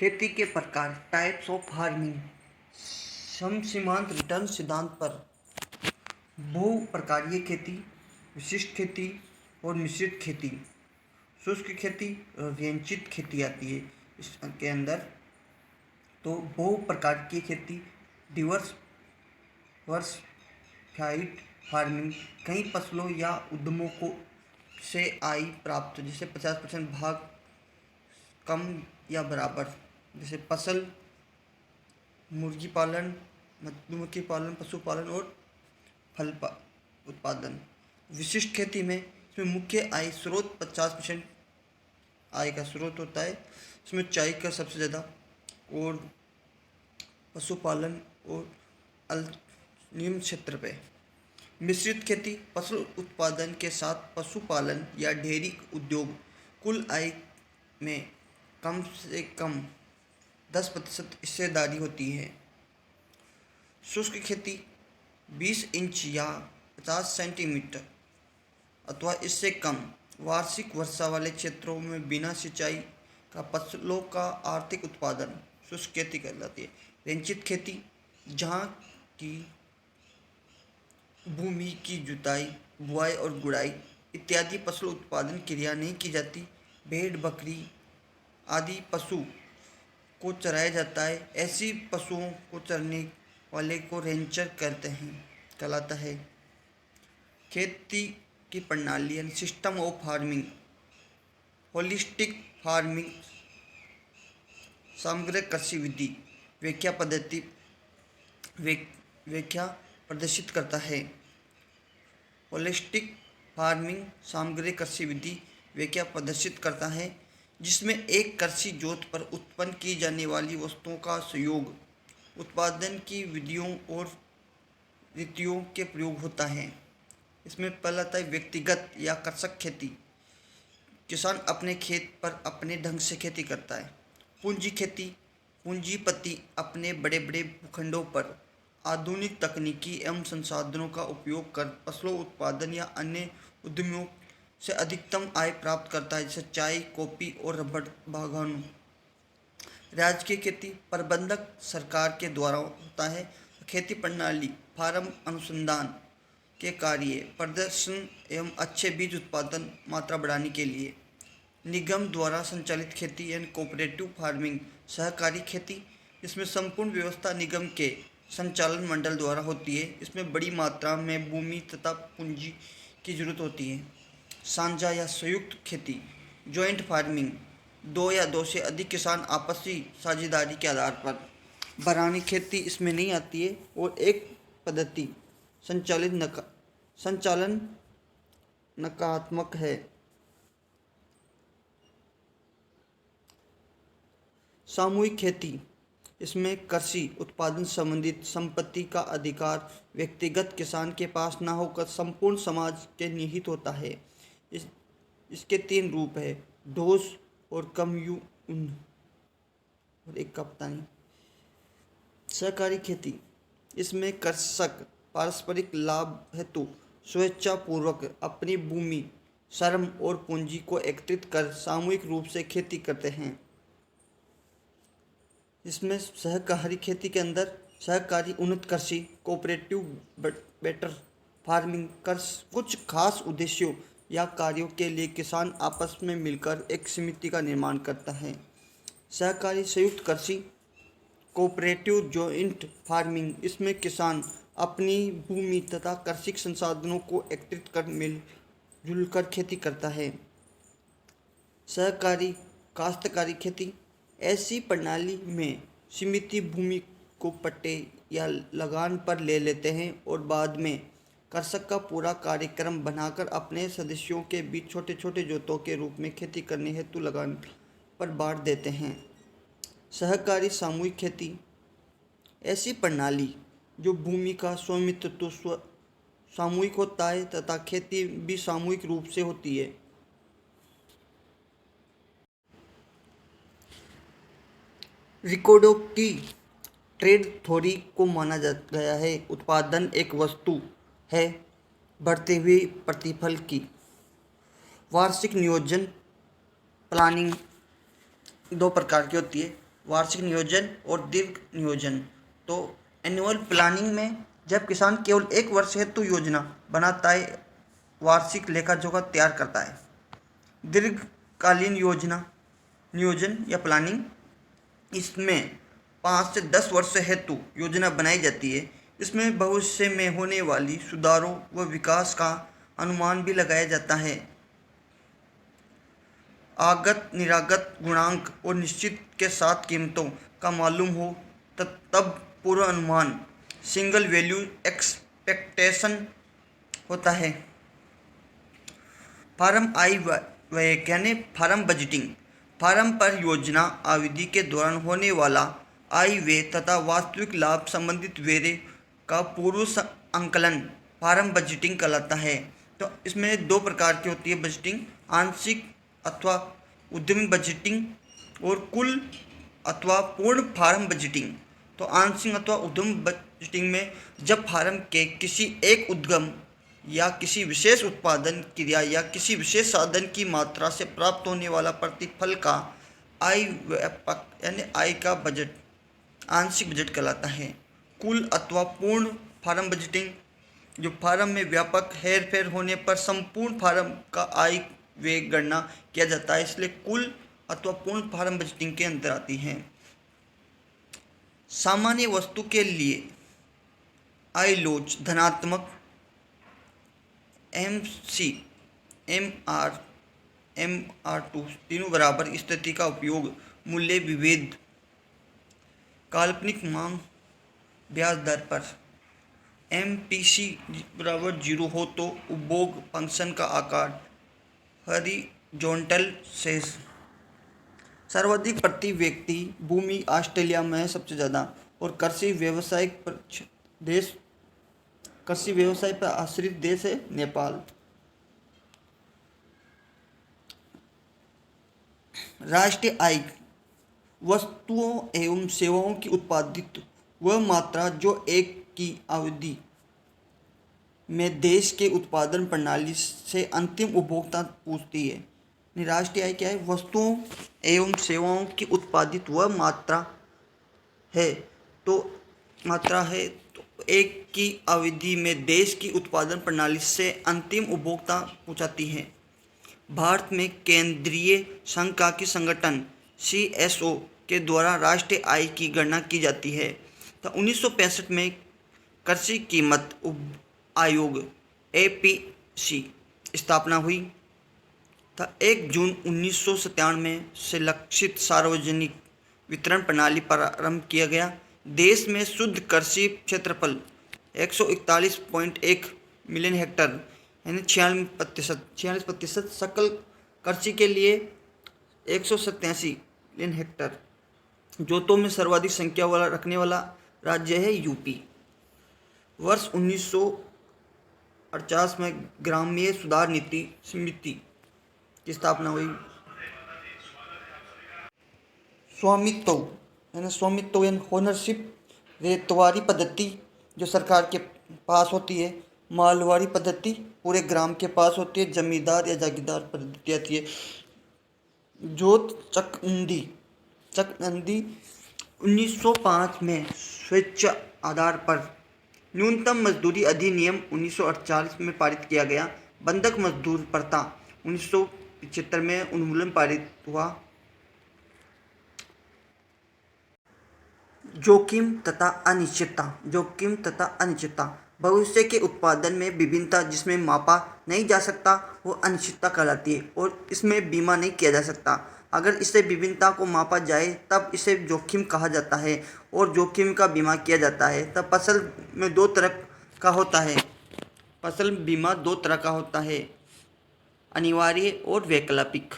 खेती के प्रकार, टाइप्स ऑफ फार्मिंग। समसीमांत रिटर्न सिद्धांत पर बहु प्रकारीय खेती, विशिष्ट खेती और मिश्रित खेती, शुष्क खेती और व्यंचित खेती आती है इसके अंदर। तो बहु प्रकार की खेती डिवर्सिफाइड फार्मिंग, कई फसलों या उद्यमों को से आय प्राप्त, जैसे 50% भाग कम या बराबर, जैसे फसल, मुर्गी पालन, मधुमक्खी पालन, पशुपालन और फल उत्पादन। विशिष्ट खेती में इसमें मुख्य आय स्रोत 50% आय का स्रोत होता है। इसमें चाय का सबसे ज़्यादा और पशुपालन और निम्न क्षेत्र पे। मिश्रित खेती फसल उत्पादन के साथ पशुपालन या डेयरी उद्योग, कुल आय में कम से कम 10% हिस्सेदारी होती है। शुष्क खेती 20 इंच या 50 सेंटीमीटर अथवा इससे कम वार्षिक वर्षा वाले क्षेत्रों में बिना सिंचाई का फसलों का आर्थिक उत्पादन शुष्क खेती कहलाती है। व्यंचित खेती, जहाँ की भूमि की जुताई, बुआई और गुड़ाई इत्यादि फसल उत्पादन क्रिया नहीं की जाती, भेड़ बकरी आदि पशु को चराया जाता है, ऐसी पशुओं को चरने वाले को रेंचर कहलाता है। खेती की प्रणाली यानी system of farming, holistic farming समग्र कृषि विधि व्याख्या प्रदर्शित करता है। होलिस्टिक फार्मिंग समग्र कृषि विधि व्याख्या प्रदर्शित करता है, जिसमें एक कृषि जोत पर उत्पन्न की जाने वाली वस्तुओं का संयोग, उत्पादन की विधियों और रीतियों के प्रयोग होता है। इसमें पहला आता है व्यक्तिगत या कृषक खेती। किसान अपने खेत पर अपने ढंग से खेती करता है। पूंजी खेती, पूंजीपति अपने बड़े बड़े भूखंडों पर आधुनिक तकनीकी एवं संसाधनों का उपयोग कर फसलों उत्पादन या अन्य उद्यमों से अधिकतम आय प्राप्त करता है, जैसे चाय, कॉफी और रबड़ बागानों। राजकीय खेती प्रबंधक सरकार के द्वारा होता है। खेती प्रणाली फार्म अनुसंधान के कार्य, प्रदर्शन एवं अच्छे बीज उत्पादन मात्रा बढ़ाने के लिए। निगम द्वारा संचालित खेती यानी कोऑपरेटिव फार्मिंग, सहकारी खेती, इसमें संपूर्ण व्यवस्था निगम के संचालन मंडल द्वारा होती है। इसमें बड़ी मात्रा में भूमि तथा पूंजी की जरूरत होती है। साझा या संयुक्त खेती, जॉइंट फार्मिंग, दो या दो से अधिक किसान आपसी साझेदारी के आधार पर। बारानी खेती इसमें नहीं आती है और एक पद्धति संचालन नकारात्मक है। सामूहिक खेती, इसमें कृषि उत्पादन संबंधित संपत्ति का अधिकार व्यक्तिगत किसान के पास न होकर संपूर्ण समाज के निहित होता है। इसके 3 रूप है, डोस और कम्यून और एक का पता नहीं। सहकारी खेती, इसमें कृषक पारस्परिक लाभ हेतु स्वेच्छापूर्वक अपनी भूमि, श्रम और पूंजी को एकत्रित कर सामूहिक रूप से खेती करते हैं। इसमें सहकारी खेती के अंदर सहकारी उन्नत कृषि, कोऑपरेटिव बेटर फार्मिंग कुछ खास उद्देश्यों या कार्यों के लिए किसान आपस में मिलकर एक समिति का निर्माण करता है। सहकारी संयुक्त कृषि, कोऑपरेटिव जॉइंट फार्मिंग, इसमें किसान अपनी भूमि तथा कृषि संसाधनों को एकत्रित कर मिलजुल कर खेती करता है। सहकारी काश्तकारी खेती, ऐसी प्रणाली में समिति भूमि को पट्टे या लगान पर ले लेते हैं और बाद में कृषक का पूरा कार्यक्रम बनाकर अपने सदस्यों के बीच छोटे छोटे जोतों के रूप में खेती करने हेतु लगान पर बांट देते हैं। सहकारी सामूहिक खेती, ऐसी प्रणाली जो भूमि का स्वामित्व सामूहिक होता है तथा खेती भी सामूहिक रूप से होती है। रिकार्डो की ट्रेड थ्योरी को माना गया है उत्पादन एक वस्तु है बढ़ते हुए प्रतिफल की। वार्षिक नियोजन प्लानिंग 2 प्रकार की होती है, वार्षिक नियोजन और दीर्घ नियोजन। तो एनुअल प्लानिंग में जब किसान केवल एक वर्ष हेतु योजना बनाता है, वार्षिक लेखा जोखा तैयार करता है। दीर्घकालीन योजना नियोजन या प्लानिंग, इसमें 5 से 10 वर्ष हेतु योजना बनाई जाती है। इसमें भविष्य में होने वाली सुधारों व विकास का अनुमान भी लगाया जाता है। आगत निरागत गुणांक और निश्चित के साथ कीमतों का मालूम हो तब पूर्वानुमान सिंगल वैल्यू एक्सपेक्टेशन होता है। फार्म आय व्यय यानी फार्म बजटिंग, फार्म पर योजना अवधि के दौरान होने वाला आय व्यय तथा वास्तविक लाभ संबंधित ब्यौरे का पूर्व अंकलन फार्म बजटिंग कहलाता है। तो इसमें 2 प्रकार की होती है बजटिंग, आंशिक अथवा उद्यमी बजटिंग और कुल अथवा पूर्ण फार्म बजटिंग। तो आंशिक अथवा उद्यम बजटिंग में जब फार्म के किसी एक उद्यम या किसी विशेष उत्पादन क्रिया या किसी विशेष साधन की मात्रा से प्राप्त होने वाला प्रतिफल का आय व्यापक यानी आय का बजट आंशिक बजट कहलाता है। कुल अथवा पूर्ण फार्म बजटिंग, जो फार्म में व्यापक हेर फेर होने पर संपूर्ण फार्म का आय व्यय गणना किया जाता है, इसलिए कुल अथवा पूर्ण फार्म बजटिंग के अंदर आती हैं। सामान्य वस्तु के लिए आय लोच धनात्मक, MC, MR2 तीनों बराबर स्थिति का उपयोग, मूल्य विभेद, काल्पनिक मांग ब्याज दर पर। MPC बराबर 0 हो तो उपभोग फंक्शन का आकार हॉरिजॉन्टल शेष। सर्वाधिक प्रति व्यक्ति भूमि ऑस्ट्रेलिया में है सबसे ज़्यादा, और कृषि व्यवसाय पर आश्रित देश है नेपाल। राष्ट्रीय आय वस्तुओं एवं सेवाओं की उत्पादित वह मात्रा जो एक की अवधि में देश के उत्पादन प्रणाली से अंतिम उपभोक्ता पूछती है। राष्ट्रीय आय क्या है? वस्तुओं एवं सेवाओं की उत्पादित वह मात्रा है तो एक की अवधि में देश की उत्पादन प्रणाली से अंतिम उपभोक्ता पहुंचाती है। भारत में केंद्रीय सांख्यिकी संगठन CSO के द्वारा राष्ट्रीय आय की गणना की जाती है। तो 1965 में कृषि कीमत आयोग APC स्थापना हुई। तो 1 जून 1997 से लक्षित सार्वजनिक वितरण प्रणाली प्रारंभ किया गया। देश में शुद्ध कृषि क्षेत्रफल 141.1 मिलियन हेक्टेयर यानी 46%, सकल कृषि के लिए 187 मिलियन हेक्टेयर। जोतों में सर्वाधिक संख्या वाला रखने वाला राज्य है यूपी। वर्ष 1948 में ग्रामीण सुधार नीति समिति की स्थापना हुई। स्वामित्व यानी ओनरशिप, रेतवारी पद्धति जो सरकार के पास होती है, मालवाड़ी पद्धति पूरे ग्राम के पास होती है, जमींदार या जागीरदार पद्धति आती है। जोत चकंदी 1905 में स्वेच्छा आधार पर न्यूनतम मजदूरी अधिनियम 1948 में पारित किया गया। बंधक मजदूर प्रथा 1975 में उन्मूलन पारित हुआ। जोखिम तथा अनिश्चितता भविष्य के उत्पादन में विभिन्नता जिसमें मापा नहीं जा सकता वो अनिश्चितता कहलाती है, और इसमें बीमा नहीं किया जा सकता। अगर इससे विभिन्नता को मापा जाए तब इसे जोखिम कहा जाता है और जोखिम का बीमा किया जाता है। तब फसल में 2 तरह का होता है, फसल बीमा 2 तरह का होता है, अनिवार्य और वैकल्पिक।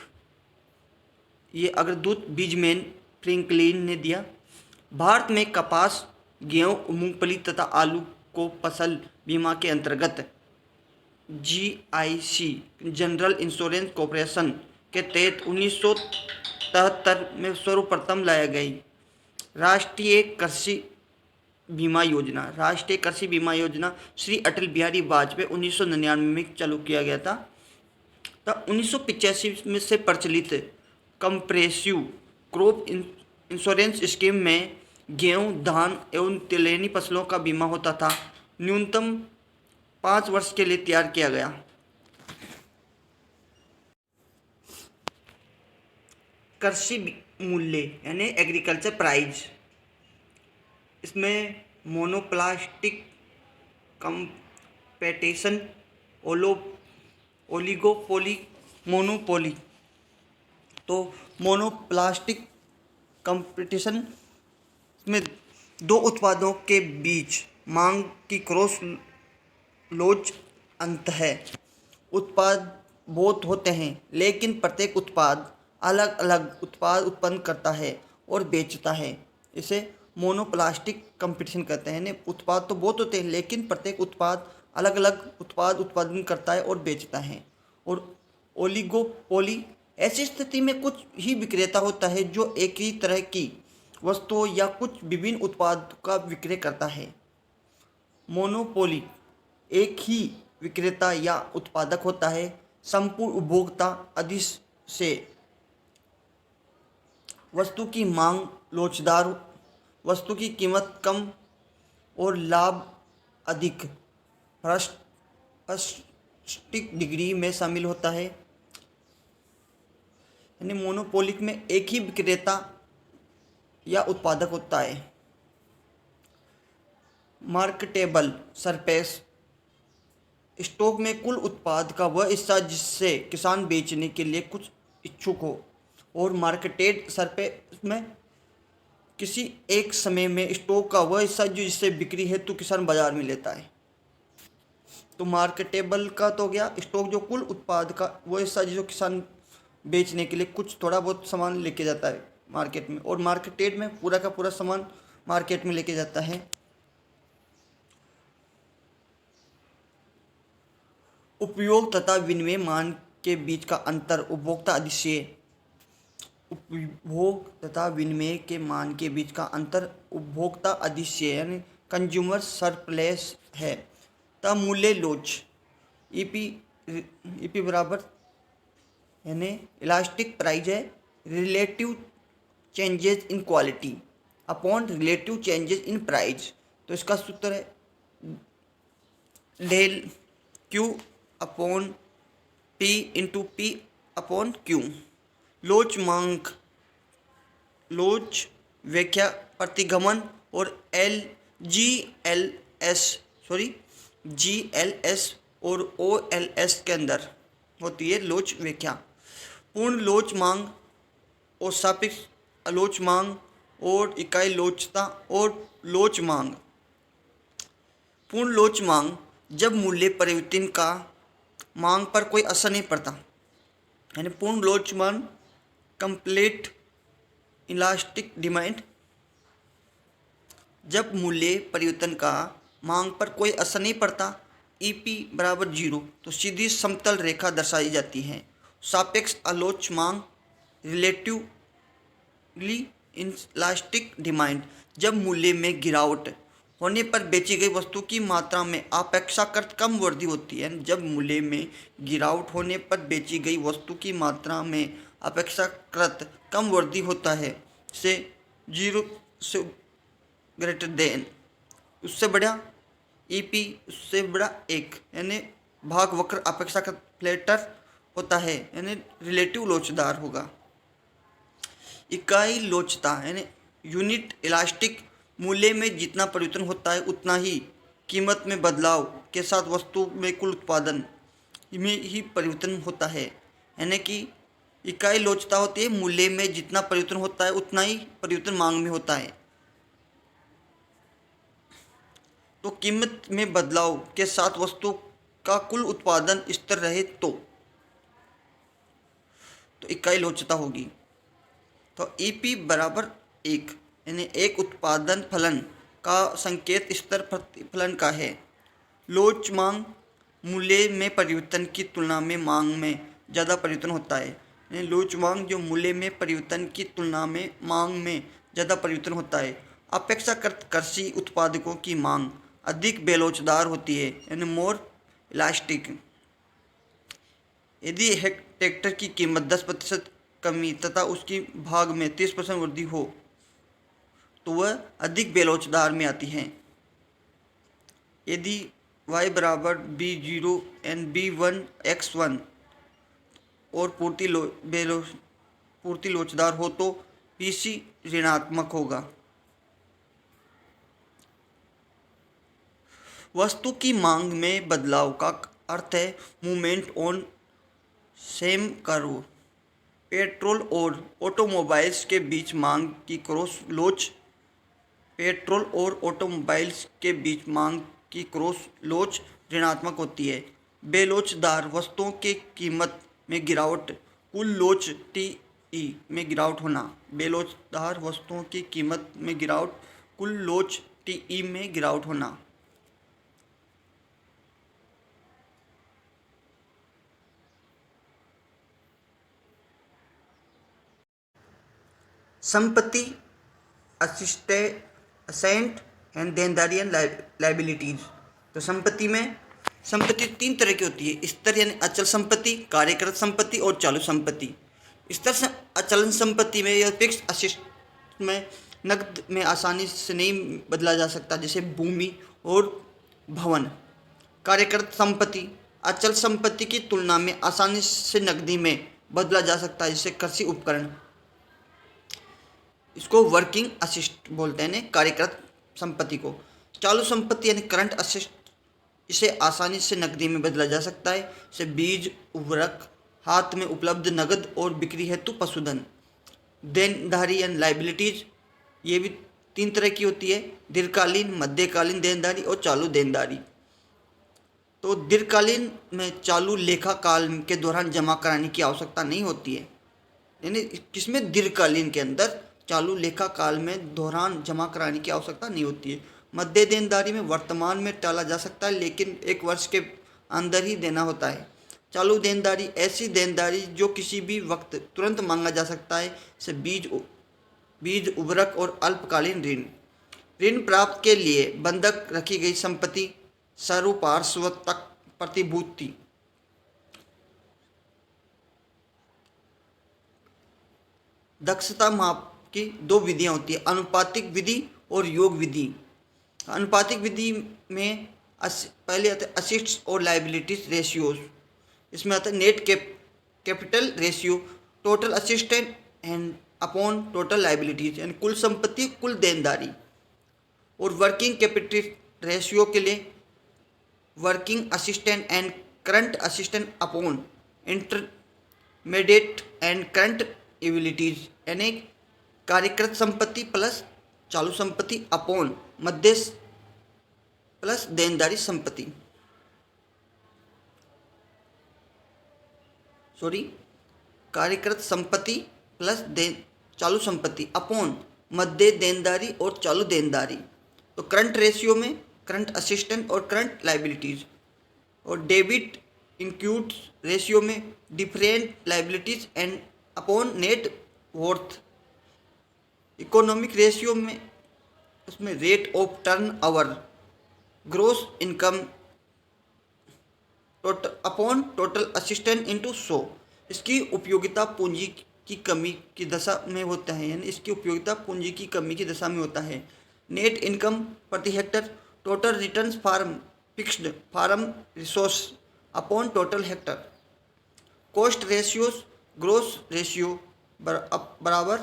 ये अग्रदूत बीजमैन फ्रैंकलिन ने दिया। भारत में कपास, गेहूं, मूंगफली तथा आलू को फसल बीमा के अंतर्गत GIC जनरल इंश्योरेंस कॉर्पोरेशन के तहत 1973 में सर्वप्रथम लाया गई। राष्ट्रीय कृषि बीमा योजना श्री अटल बिहारी वाजपेयी 1999 में चालू किया गया था। तब 1985 में से प्रचलित कंप्रेसिव क्रॉप इंश्योरेंस स्कीम में गेहूं, धान एवं तिलहनी फसलों का बीमा होता था। न्यूनतम 5 वर्ष के लिए तैयार किया गया। कृषि मूल्य यानी एग्रीकल्चर प्राइस, इसमें मोनोप्लास्टिक कंपटीशन, ओलिगोपोली, मोनोपोली। तो मोनोप्लास्टिक कंपटीशन में दो उत्पादों के बीच मांग की क्रॉस लोच अंत है। उत्पाद बहुत होते हैं लेकिन प्रत्येक उत्पाद अलग अलग उत्पाद उत्पन्न करता है और बेचता है। इसे मोनोप्लास्टिक कंपटीशन कहते हैं। यानी उत्पाद तो बहुत होते हैं लेकिन प्रत्येक उत्पाद अलग अलग उत्पाद उत्पादन करता है और बेचता है। और ओलिगोपोली, ऐसी स्थिति में कुछ ही विक्रेता होता है जो एक ही तरह की वस्तुओं या कुछ विभिन्न उत्पाद का विक्रय करता है। मोनोपोली, एक ही विक्रेता या उत्पादक होता है। संपूर्ण उपभोक्ता अधिक से वस्तु की मांग लोचदार, वस्तु की कीमत कम और लाभ अधिक फर्स्ट डिग्री में शामिल होता है। यानी मोनोपोलिक में एक ही विक्रेता या उत्पादक होता है। मार्केटेबल सरप्लस, स्टॉक में कुल उत्पाद का वह हिस्सा जिससे किसान बेचने के लिए कुछ इच्छुक हो। और मार्केटेड सरप्लस में किसी एक समय में स्टॉक का वह हिस्सा जो जिससे बिक्री हेतु किसान बाजार में लेता है। तो मार्केटेबल का तो गया स्टॉक, जो कुल उत्पाद का वह हिस्सा जो किसान बेचने के लिए कुछ थोड़ा बहुत सामान लेके जाता है मार्केट में। और मार्केटेड में पूरा का पूरा सामान मार्केट में लेके जाता है। उपयोग तथा विनिमय मान के बीच का अंतर उपभोक्ता अधिशेय, उपभोग तथा विनिमय के मान के बीच का अंतर उपभोक्ता अधिशेय यानी कंज्यूमर सरप्लस है। तब मूल्य लोच, ईपी बराबर यानी इलास्टिक प्राइस है, relative changes in quality upon relative changes in price. तो इसका सूत्र है del Q upon P into P upon Q. लोच मांग, लोच व्याख्या प्रतिगमन और GLS और OLS के अंदर होती है लोच व्याख्या। पूर्ण लोच मांग और सापेक्ष आलोच मांग और इकाई लोचता और लोच मांग। पूर्ण लोच मांग, जब मूल्य परिवर्तन का मांग पर कोई असर नहीं पड़ता। यानी पूर्ण लोच मांग कंप्लीट इलास्टिक डिमांड, जब मूल्य परिवर्तन का मांग पर कोई असर नहीं पड़ता। ईपी बराबर 0, तो सीधी समतल रेखा दर्शाई जाती है। सापेक्ष आलोच मांग रिलेटिवली इलास्टिक डिमांड, जब मूल्य में गिरावट होने पर बेची गई वस्तु की मात्रा में अपेक्षाकृत कम वृद्धि होती है। जब मूल्य में गिरावट होने पर बेची गई वस्तु की मात्रा में अपेक्षाकृत कम वृद्धि होता है से 0 से ग्रेटर देन, उससे बड़ा ईपी उससे बड़ा 1 यानी भाग वक्र अपेक्षाकृत फ्लैटर होता है यानी रिलेटिव लोचदार होगा। इकाई लोचता यानी यूनिट इलास्टिक, मूल्य में जितना परिवर्तन होता है उतना ही कीमत में बदलाव के साथ वस्तु में कुल उत्पादन में ही परिवर्तन होता है। यानी कि इकाई लोचता होती है, मूल्य में जितना परिवर्तन होता है उतना ही परिवर्तन मांग में होता है। तो कीमत में बदलाव के साथ वस्तु का कुल उत्पादन स्थिर रहे तो इकाई लोचता होगी। तो ईपी बराबर 1 यानी एक उत्पादन फलन का संकेत स्तर प्रतिफलन का है। लोच मांग, मूल्य में परिवर्तन की तुलना में मांग में ज़्यादा परिवर्तन होता है। यानी लोच मांग जो मूल्य में परिवर्तन की तुलना में मांग में ज़्यादा परिवर्तन होता है। अपेक्षाकृत कृषि उत्पादकों की मांग अधिक बेलोचदार होती है यानी मोर इलास्टिक। यदि ट्रैक्टर की कीमत 10% कमी तथा उसकी भाग में 30% वृद्धि हो तो वह अधिक बेलोचदार में आती हैं। यदि y बराबर b0 एंड b1 x1 और पूर्ति लोचदार हो तो pc ऋणात्मक होगा। वस्तु की मांग में बदलाव का अर्थ है movement on same curve. Petrol और ऑटोमोबाइल्स के बीच मांग की क्रॉस लोच ऋणात्मक होती है। बेलोचदार वस्तुओं की कीमत में गिरावट कुल लोच टी में गिरावट होना। बेलोचदार वस्तुओं की कीमत में गिरावट कुल लोच टी में गिरावट होना। संपत्ति, असेंट एंड देनदारी एंड लाइबिलिटीज। तो संपत्ति 3 तरह की होती है। स्तर यानी अचल संपत्ति, कार्यकृत संपत्ति और चालू संपत्ति। स्तर अचल संपत्ति में या फिक्स असिस्ट में नकद में आसानी से नहीं बदला जा सकता, जैसे भूमि और भवन। कार्यकृत संपत्ति अचल संपत्ति की तुलना में आसानी से नकदी में बदला जा सकता है, जैसे कृषि उपकरण। इसको वर्किंग असिस्ट बोलते हैं कार्यकृत संपत्ति को। चालू संपत्ति यानी करंट असिस्ट, इसे आसानी से नकदी में बदला जा सकता है, जैसे बीज, उर्वरक, हाथ में उपलब्ध नकद और बिक्री हेतु पशुधन। देनदारी एंड लाइबिलिटीज, ये भी 3 तरह की होती है। दीर्घकालीन, मध्यकालीन देनदारी और चालू देनदारी। तो दीर्घकालीन में चालू लेखा काल के दौरान जमा कराने की आवश्यकता नहीं होती है, यानी किसमें दीर्घकालीन के अंदर चालू लेखा काल में दौरान जमा कराने की आवश्यकता नहीं होती है। मध्य देनदारी में वर्तमान में टाला जा सकता है, लेकिन 1 वर्ष के अंदर ही देना होता है। चालू देनदारी ऐसी देनदारी जो किसी भी वक्त तुरंत मांगा जा सकता है, जैसे बीज, उर्वरक और अल्पकालीन ऋण। ऋण प्राप्त के लिए बंधक रखी गई संपत्ति, सर्वपार्श्वतक प्रतिभूति। दक्षता माप की 2 विधियाँ होती है, अनुपातिक विधि और योग विधि। अनुपातिक विधि में पहले आते हैं असिस्ट्स और लाइबिलिटीज रेशियोज। इसमें आता है net capital ratio, total assistant and upon total liabilities, यानी कुल संपत्ति कुल देनदारी। और वर्किंग कैपिटल रेशियो के लिए working assistant and current assistant upon intermediate and current abilities, यानी कार्यकृत संपत्ति प्लस चालू संपत्ति अपॉन मध्य प्लस देनदारी संपत्ति। कार्यकृत संपत्ति प्लस चालू संपत्ति अपॉन मध्य देनदारी और चालू देनदारी। तो करंट रेशियो में करंट असिस्टेंट और करंट लाइबिलिटीज। और डेबिट इंक्लूड्स रेशियो में different liabilities and upon net worth. Economic ratio में उसमें rate of turnover, gross income upon total assistant into 100। इसकी उपयोगिता पूंजी की कमी की दशा में होता है, यानी इसकी उपयोगिता पूंजी की कमी की दशा में होता है। नेट इनकम प्रति hectare, total returns farm fixed farm resource upon total hectare. Cost ratios, gross ratio बराबर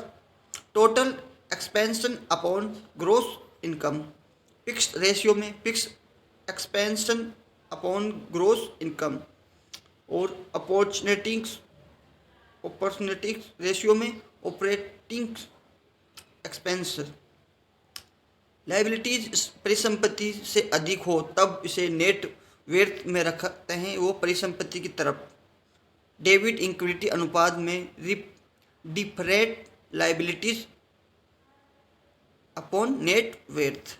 total expansion upon gross income. Fixed ratio में fixed expansion upon gross income. और अपॉर्चुनिटीज रेशियो में ऑपरेटिंग एक्सपेंस। लाइबिलिटीज परिसंपत्ति से अधिक हो तब इसे नेट वर्थ में रखते हैं, वो परिसंपत्ति की तरफ। डेबिट इक्विटी अनुपात में different liabilities upon net worth.